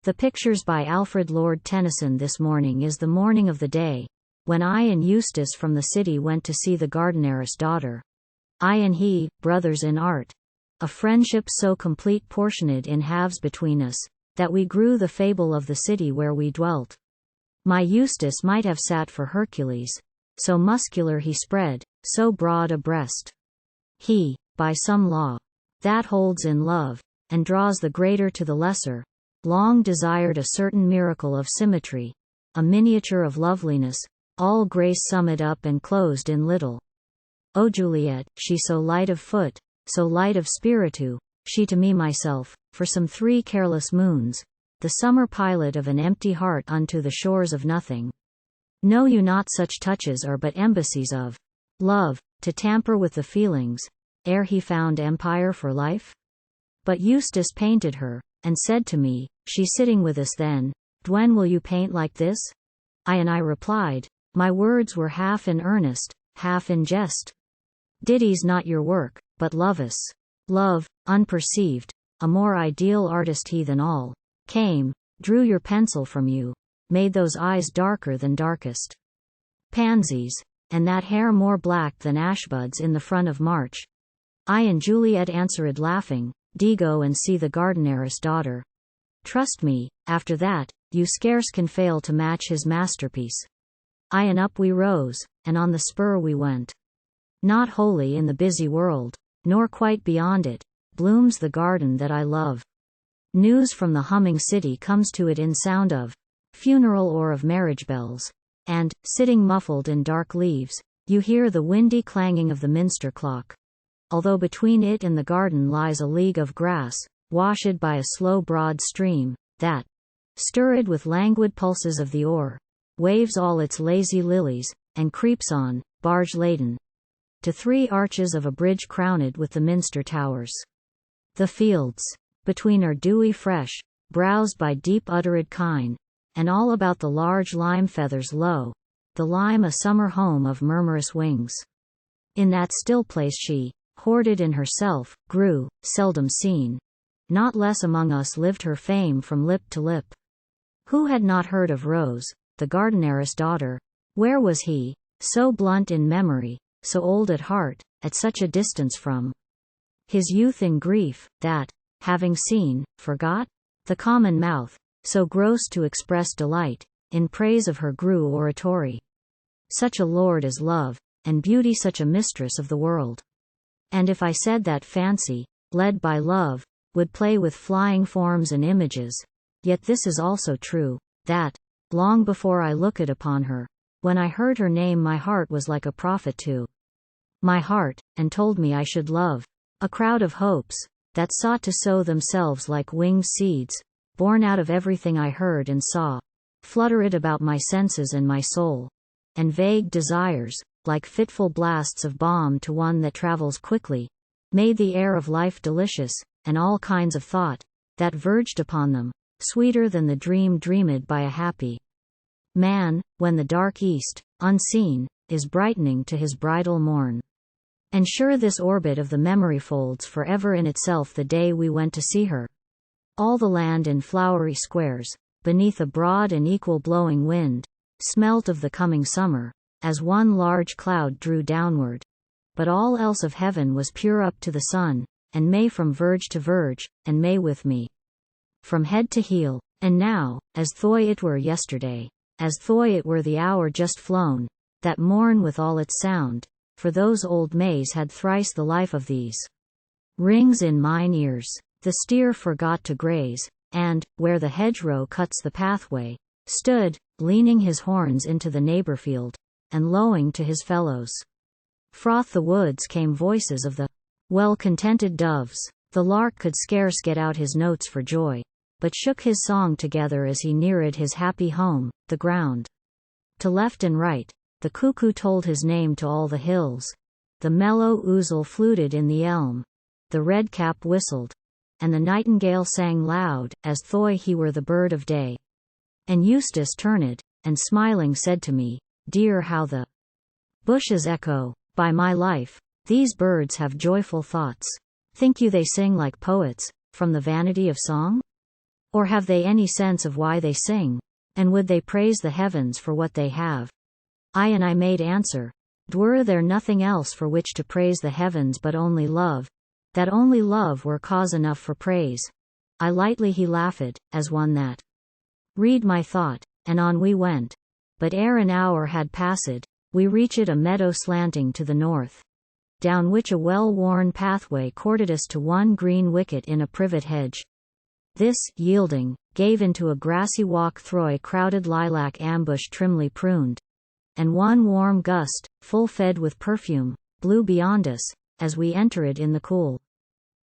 The pictures by Alfred Lord Tennyson. This morning is the morning of the day, when I and Eustace from the city went to see the Gardenerís Daughter. I and he, brothers in art. A friendship so complete Portioníd in halves between us, that we grew the fable of the city where we dwelt. My Eustace might have sat for Hercules, so muscular he spread, so broad a breast. He, by some law, that holds in love, and draws the greater to the lesser, long desired a certain miracle of symmetry, a miniature of loveliness, all grace summed up and closed in little. óJuliet, she so light of foot, so light of spiritóoh, she to me myself, for some 3 careless moons, the summer pilot of an empty heart unto the shores of nothing. Know you not such touches are but embassies of love, to tamper with the feelings, ere he found empire for life? But Eustace painted her, and said to me, she sitting with us then, "When will you paint like this?" I replied, my words were half in earnest, half in jest. Ditty's not your work, but Love's. Love, unperceived, a more ideal artist he than all, came, drew your pencil from you, made those eyes darker than darkest pansies, and that hair more black than ashbuds in the front of March. I and Juliet answered laughing, "Go and see the Gardenerís Daughter. Trust me, after that, you scarce can fail to match his masterpiece." And up we rose, and on the spur we went. Not wholly in the busy world, nor quite beyond it, blooms the garden that I love. News from the humming city comes to it in sound of funeral or of marriage bells, and, sitting muffled in dark leaves, you hear the windy clanging of the minster clock. Although between it and the garden lies a league of grass, washed by a slow broad stream, that, stirred with languid pulses of the oar, waves all its lazy lilies, and creeps on, barge laden, to 3 arches of a bridge crowned with the minster towers. The fields between are dewy fresh, browsed by deep uttered kine, and all about the large lime feathers low, the lime a summer home of murmurous wings. In that still place she, hoarded in herself, grew, seldom seen. Not less among us lived her fame from lip to lip. Who had not heard of Rose, the Gardenerís Daughter? Where was he, so blunt in memory, so old at heart, at such a distance from his youth in grief, that, having seen, forgot? The common mouth, so gross to express delight, in praise of her grew oratory. Such a lord as love, and beauty such a mistress of the world. And if I said that fancy, led by love, would play with flying forms and images, yet this is also true, that, long before I looked upon her, when I heard her name my heart was like a prophet to my heart, and told me I should love. A crowd of hopes, that sought to sow themselves like winged seeds, born out of everything I heard and saw, fluttered about my senses and my soul. And vague desires, like fitful blasts of balm to one that travels quickly, made the air of life delicious, and all kinds of thought, that verged upon them, sweeter than the dream dreamed by a happy man, when the dark east, unseen, is brightening to his bridal morn. And sure this orbit of the memory folds forever in itself the day we went to see her. All the land in flowery squares, beneath a broad and equal blowing wind, smelt of the coming summer, as one large cloud drew downward. But all else of heaven was pure up to the sun, and May from verge to verge, and May with me. From head to heel, and now, as though it were yesterday, as though it were the hour just flown, that morn with all its sound, for those old Mays had thrice the life of these rings in mine ears. The steer forgot to graze, and, where the hedgerow cuts the pathway, stood, leaning his horns into the neighbor field, and lowing to his fellows. Froth the woods came voices of the well-contented doves. The lark could scarce get out his notes for joy, but shook his song together as he neared his happy home, the ground. To left and right, the cuckoo told his name to all the hills. The mellow ouzel fluted in the elm. The redcap whistled, and the nightingale sang loud, as though he were the bird of day. And Eustace turned, and smiling said to me, "Dear, how the bushes echo! By my life, these birds have joyful thoughts. Think you they sing like poets, from the vanity of song?" Or have they any sense of why they sing? And would they praise the heavens for what they have? I made answer, "Dwere there nothing else for which to praise the heavens but only love, that only love were cause enough for praise." I lightly he laughed, as one that read my thought, and on we went. But ere an hour had passed, we reached a meadow slanting to the north, down which a well-worn pathway courted us to one green wicket in a privet hedge. This, yielding, gave into a grassy walk through a crowded lilac ambush trimly pruned, and one warm gust, full fed with perfume, blew beyond us, as we entered in the cool.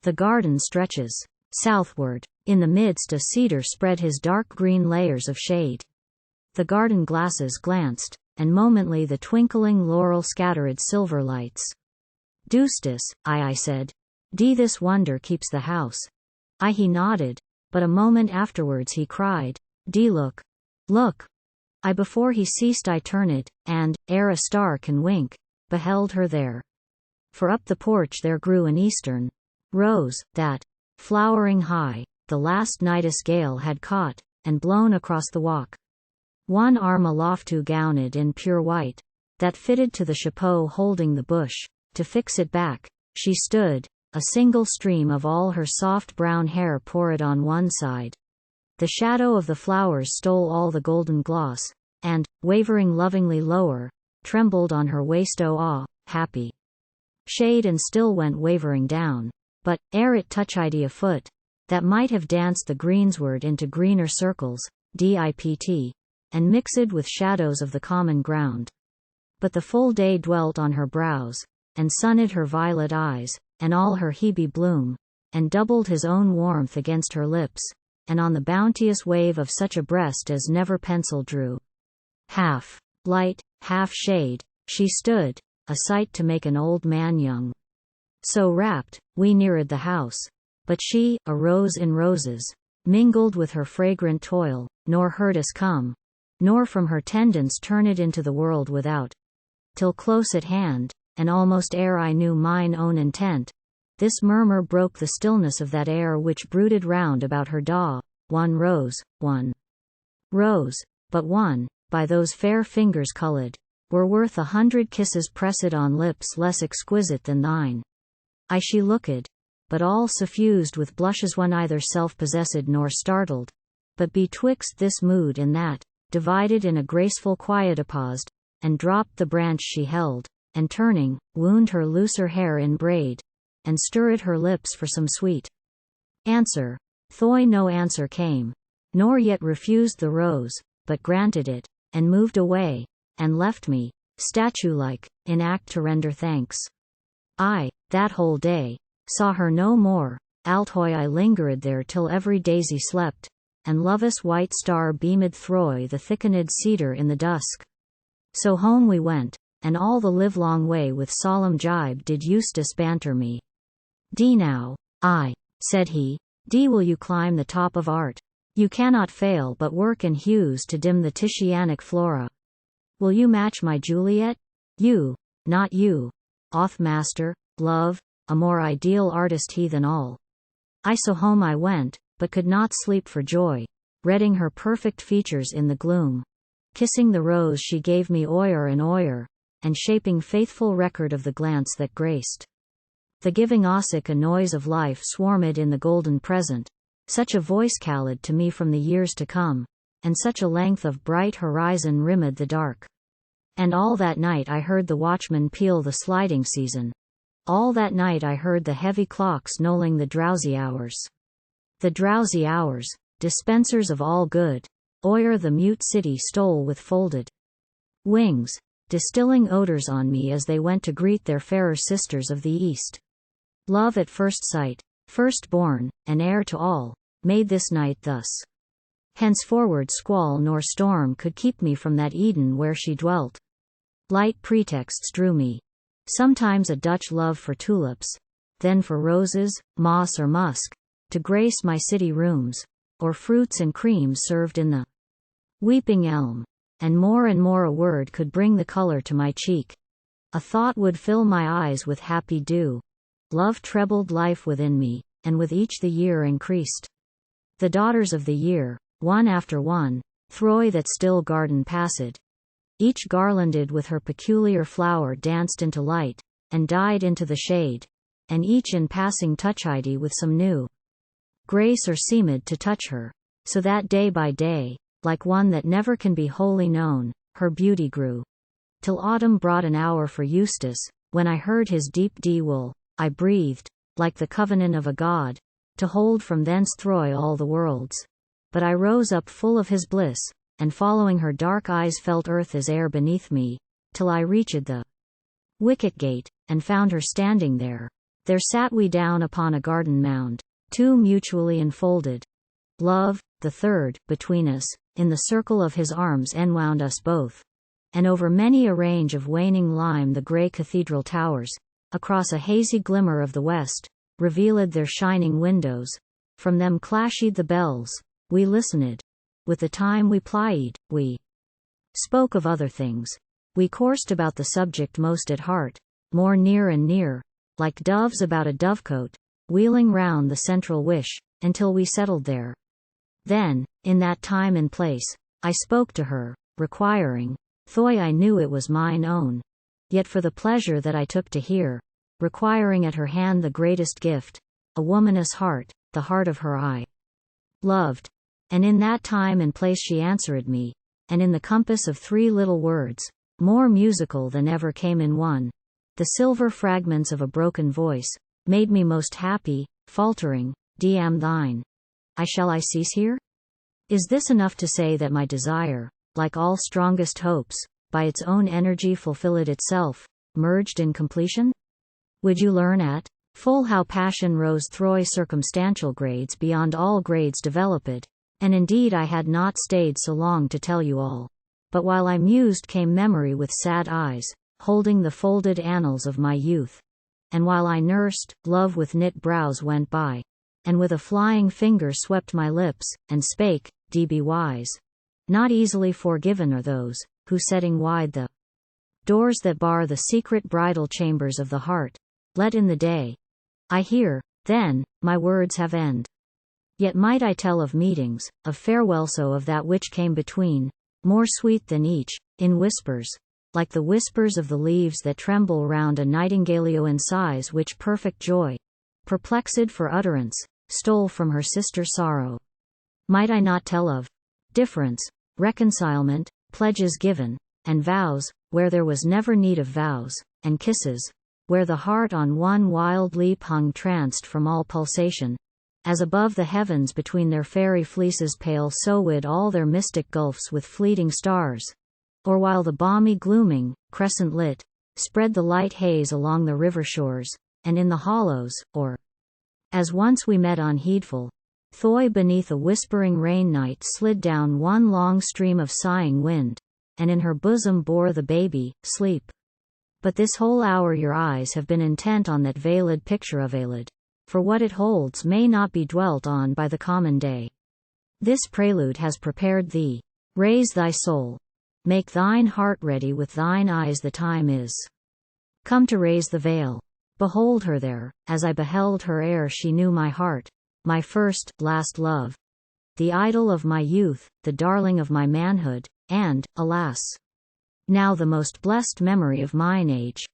The garden stretches southward. In the midst a cedar spread his dark green layers of shade. The garden glasses glanced, and momently the twinkling laurel scattered silver lights. "Eustace," I said, this wonder keeps the house." He nodded, but a moment afterwards he cried, look. Look." Before he ceased I turned, and, ere a star can wink, beheld her there. For up the porch there grew an eastern rose, that, flowering high, the last night's gale had caught, and blown across the walk. One arm aloft to gowned in pure white, that fitted to the chapeau holding the bush, to fix it back, she stood, a single stream of all her soft brown hair poured on one side. The shadow of the flowers stole all the golden gloss, and, wavering lovingly lower, trembled on her waist. Oh, happy shade, and still went wavering down. But, ere it touched a foot, that might have danced the greensward into greener circles, dipt, and mixed with shadows of the common ground. But the full day dwelt on her brows, and sunned her violet eyes, and all her Hebe bloom, and doubled his own warmth against her lips, and on the bounteous wave of such a breast as never pencil drew. Half light, half shade, she stood, a sight to make an old man young. So rapt, we neared the house, but she, a rose in roses, mingled with her fragrant toil, nor heard us come, nor from her tendance turned into the world without. Till close at hand, and almost ere I knew mine own intent, this murmur broke the stillness of that air which brooded round about her. One rose, but one, by those fair fingers culled, were worth 100 kisses pressed on lips less exquisite than thine. She looked, but all suffused with blushes, one either self-possessed nor startled, but betwixt this mood and that, divided in a graceful quietapause, and dropped the branch she held, and turning, wound her looser hair in braid, and stirred her lips for some sweet answer. Though no answer came, nor yet refused the rose, but granted it, and moved away, and left me, statue-like, in act to render thanks. That whole day, saw her no more, although I lingered there till every daisy slept, and love's white star beamed through the thickened cedar in the dusk. So home we went, and all the livelong way with solemn jibe did Eustace banter me. Now, said he, will you climb the top of art? You cannot fail but work in hues to dim the Titianic flora. Will you match my Juliet? You, not you. Master, love, a more ideal artist he than all. So home I went, but could not sleep for joy, reading her perfect features in the gloom, kissing the rose she gave me o'er, and shaping faithful record of the glance that graced the giving. A noise of life swarmed in the golden present, such a voice called to me from the years to come, and such a length of bright horizon rimmed the dark. And all that night I heard the watchman peal the sliding season. All that night I heard the heavy clocks knolling the drowsy hours. The drowsy hours, dispensers of all good, o'er the mute city stole with folded wings, distilling odors on me as they went to greet their fairer sisters of the East. Love at first sight, firstborn, and heir to all, made this night thus. Henceforward squall nor storm could keep me from that Eden where she dwelt. Light pretexts drew me. Sometimes a Dutch love for tulips, then for roses, moss or musk, to grace my city rooms, or fruits and creams served in the weeping elm, and more a word could bring the color to my cheek. A thought would fill my eyes with happy dew. Love trebled life within me, and with each the year increased. The daughters of the year, one after one, through that still garden passed. Each garlanded with her peculiar flower danced into light, and died into the shade, and each in passing touched with some new grace or seemed to touch her, so that day by day, like one that never can be wholly known, her beauty grew. Till autumn brought an hour for Eustace, when I heard his deep dwelt, I breathed, like the covenant of a god, to hold from thence through all the worlds. But I rose up full of his bliss, and following her dark eyes felt earth as air beneath me, till I reached the wicket gate, and found her standing there. There sat we down upon a garden mound, two mutually enfolded. Love, the third, between us, in the circle of his arms enwound us both. And over many a range of waning lime the grey cathedral towers, across a hazy glimmer of the west, revealed their shining windows. From them clashed the bells. We listened. With the time we plied, we spoke of other things. We coursed about the subject most at heart, more near and near, like doves about a dovecote, wheeling round the central wish, until we settled there. Then, in that time and place, I spoke to her, requiring, though I knew it was mine own, yet for the pleasure that I took to hear, requiring at her hand the greatest gift, a woman's heart, the heart of her I loved. And in that time and place she answered me, and in the compass of 3 little words, more musical than ever came in one, the silver fragments of a broken voice, made me most happy, faltering, am thine. Shall I cease here? Is this enough to say that my desire, like all strongest hopes, by its own energy fulfilled itself, merged in completion? Would you learn at full how passion rose through circumstantial grades beyond all grades developed? And indeed I had not stayed so long to tell you all. But while I mused came memory with sad eyes, holding the folded annals of my youth. And while I nursed, love with knit brows went by, and with a flying finger swept my lips, and spake, be wise. Not easily forgiven are those, who setting wide the doors that bar the secret bridal chambers of the heart, let in the day. I hear, then, my words have end. Yet might I tell of meetings, of farewell, so of that which came between, more sweet than each, in whispers, like the whispers of the leaves that tremble round a nightingale, in sighs which perfect joy, perplexed for utterance, stole from her sister sorrow. Might I not tell of difference, reconcilement, pledges given, and vows, where there was never need of vows, and kisses, where the heart on one wild leap hung tranced from all pulsation, as above the heavens between their fairy fleeces pale, so would all their mystic gulfs with fleeting stars, or while the balmy glooming, crescent lit, spread the light haze along the river shores, and in the hollows, or as once we met unheedful, though beneath a whispering rain night slid down one long stream of sighing wind, and in her bosom bore the baby, sleep. But this whole hour your eyes have been intent on that veiled picture of veiled, for what it holds may not be dwelt on by the common day. This prelude has prepared thee. Raise thy soul. Make thine heart ready with thine eyes, the time is come to raise the veil. Behold her there, as I beheld her ere she knew my heart, my first, last love, the idol of my youth, the darling of my manhood, and, alas, now the most blessed memory of mine age.